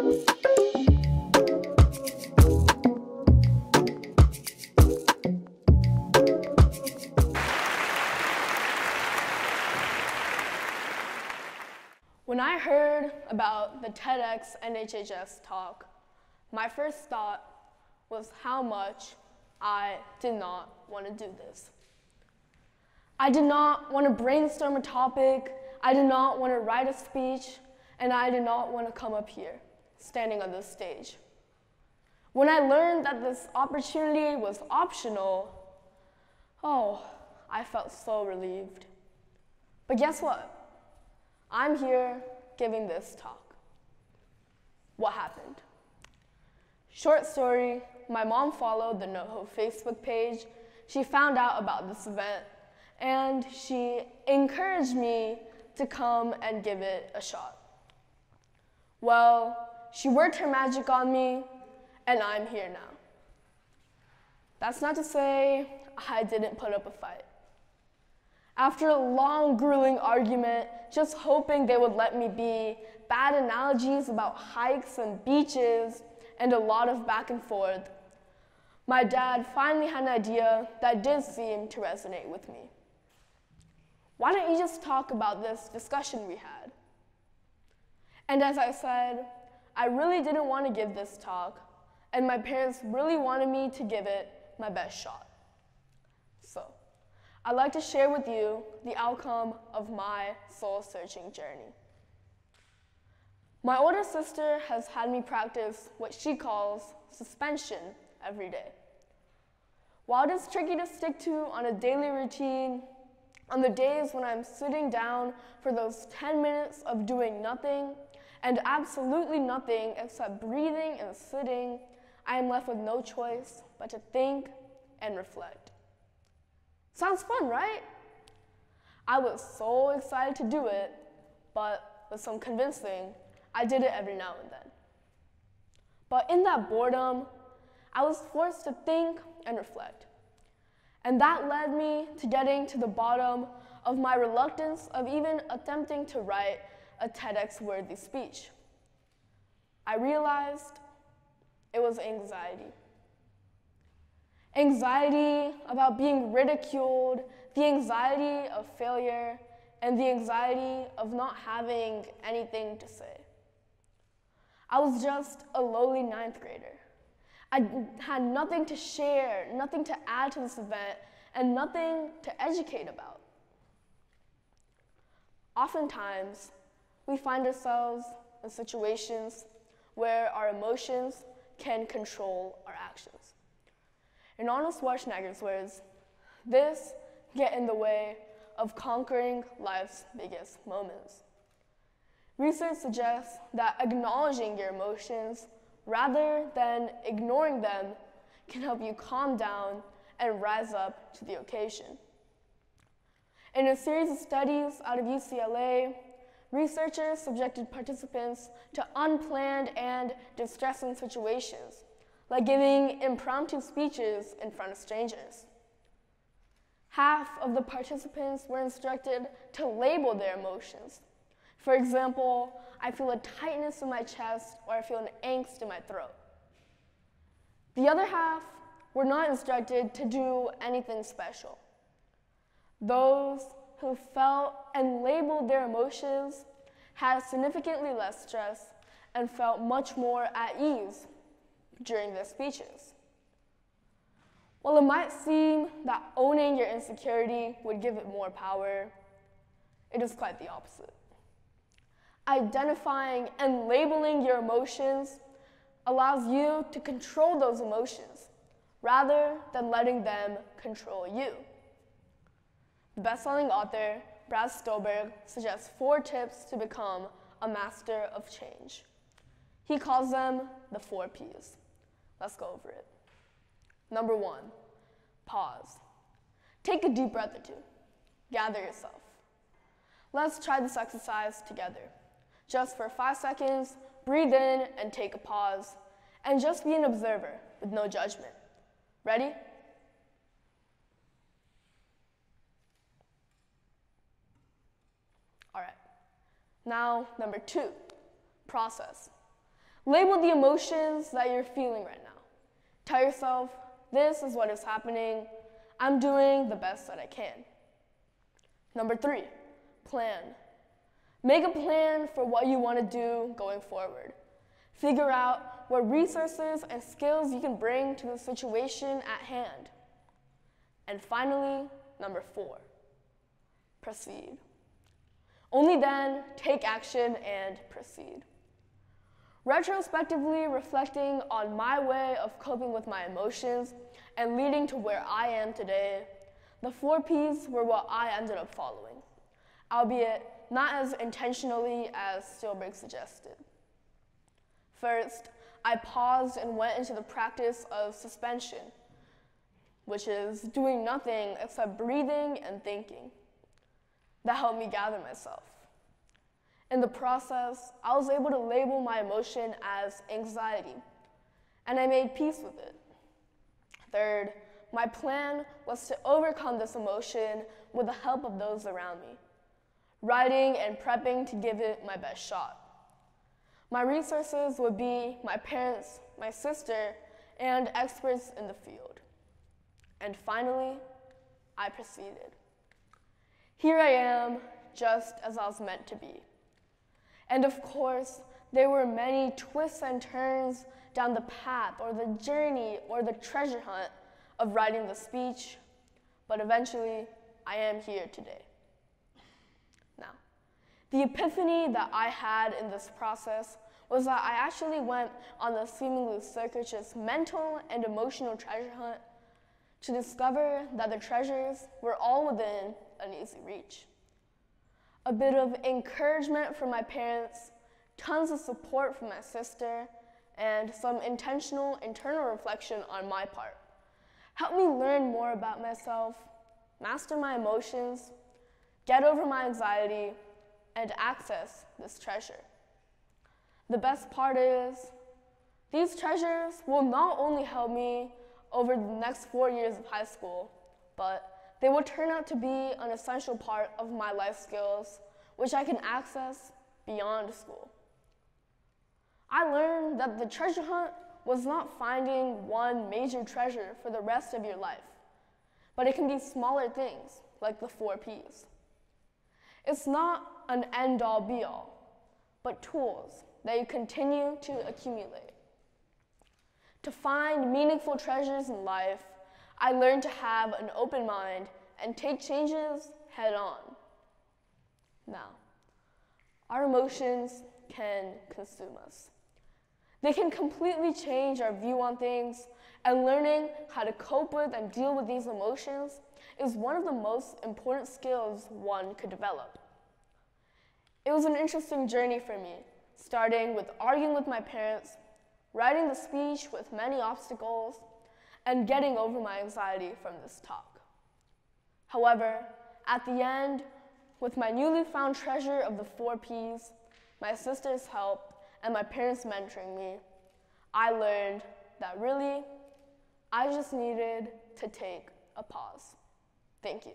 When I heard about the TEDx NHHS talk, my first thought was how much I did not want to do this. I did not want to brainstorm a topic, I did not want to write a speech, and I did not want to come up here, standing on this stage. When I learned that this opportunity was optional, I felt so relieved. But guess what? I'm here giving this talk. What happened? Short story, my mom followed the NoHo Facebook page. She found out about this event, and she encouraged me to come and give it a shot. Well, she worked her magic on me, and I'm here now. That's not to say I didn't put up a fight. After a long, grueling argument, just hoping they would let me be, bad analogies about hikes and beaches, and a lot of back and forth, my dad finally had an idea that did seem to resonate with me. Why don't you just talk about this discussion we had? And as I said, I really didn't want to give this talk, and my parents really wanted me to give it my best shot. So, I'd like to share with you the outcome of my soul-searching journey. My older sister has had me practice what she calls suspension every day. While it is tricky to stick to on a daily routine, on the days when I'm sitting down for those 10 minutes of doing nothing, and absolutely nothing except breathing and sitting, I am left with no choice but to think and reflect. Sounds fun, right? I was so excited to do it, but with some convincing, I did it every now and then. But in that boredom, I was forced to think and reflect. And that led me to getting to the bottom of my reluctance of even attempting to write a TEDx-worthy speech. I realized it was anxiety. Anxiety about being ridiculed, the anxiety of failure, and the anxiety of not having anything to say. I was just a lowly 9th grader. I had nothing to share, nothing to add to this event, and nothing to educate about. Oftentimes, we find ourselves in situations where our emotions can control our actions. In Arnold Schwarzenegger's words, this get in the way of conquering life's biggest moments. Research suggests that acknowledging your emotions rather than ignoring them can help you calm down and rise up to the occasion. In a series of studies out of UCLA, researchers subjected participants to unplanned and distressing situations, like giving impromptu speeches in front of strangers. Half of the participants were instructed to label their emotions. For example, I feel a tightness in my chest or I feel an angst in my throat. The other half were not instructed to do anything special. Those who felt and labeled their emotions had significantly less stress and felt much more at ease during their speeches. While it might seem that owning your insecurity would give it more power, it is quite the opposite. Identifying and labeling your emotions allows you to control those emotions rather than letting them control you. The best-selling author, Brad Stulberg, suggests 4 tips to become a master of change. He calls them the 4 Ps. Let's go over it. Number 1, pause. Take a deep breath or 2. Gather yourself. Let's try this exercise together. Just for 5 seconds, breathe in and take a pause, and just be an observer with no judgment. Ready? All right. Now, number 2, process. Label the emotions that you're feeling right now. Tell yourself, this is what is happening. I'm doing the best that I can. Number 3, plan. Make a plan for what you want to do going forward. Figure out what resources and skills you can bring to the situation at hand. And finally, number 4, proceed. Only then take action and proceed. Retrospectively reflecting on my way of coping with my emotions and leading to where I am today, the 4 Ps were what I ended up following, albeit not as intentionally as Steelberg suggested. First, I paused and went into the practice of suspension, which is doing nothing except breathing and thinking. That helped me gather myself. In the process, I was able to label my emotion as anxiety, and I made peace with it. Third, my plan was to overcome this emotion with the help of those around me, writing and prepping to give it my best shot. My resources would be my parents, my sister, and experts in the field. And finally, I proceeded. Here I am, just as I was meant to be. And of course, there were many twists and turns down the path or the journey or the treasure hunt of writing the speech, but eventually, I am here today. Now, the epiphany that I had in this process was that I actually went on the seemingly circuitous mental and emotional treasure hunt to discover that the treasures were all within an easy reach. A bit of encouragement from my parents, tons of support from my sister, and some intentional internal reflection on my part helped me learn more about myself, master my emotions, get over my anxiety, and access this treasure. The best part is, these treasures will not only help me over the next 4 years of high school, but they will turn out to be an essential part of my life skills, which I can access beyond school. I learned that the treasure hunt was not finding one major treasure for the rest of your life, but it can be smaller things like the 4 Ps. It's not an end-all be-all, but tools that you continue to accumulate. To find meaningful treasures in life, I learned to have an open mind and take changes head on. Now, our emotions can consume us. They can completely change our view on things, and learning how to cope with and deal with these emotions is one of the most important skills one could develop. It was an interesting journey for me, starting with arguing with my parents, writing the speech with many obstacles, and getting over my anxiety from this talk. However, at the end, with my newly found treasure of the 4 Ps, my sister's help, and my parents mentoring me, I learned that really, I just needed to take a pause. Thank you.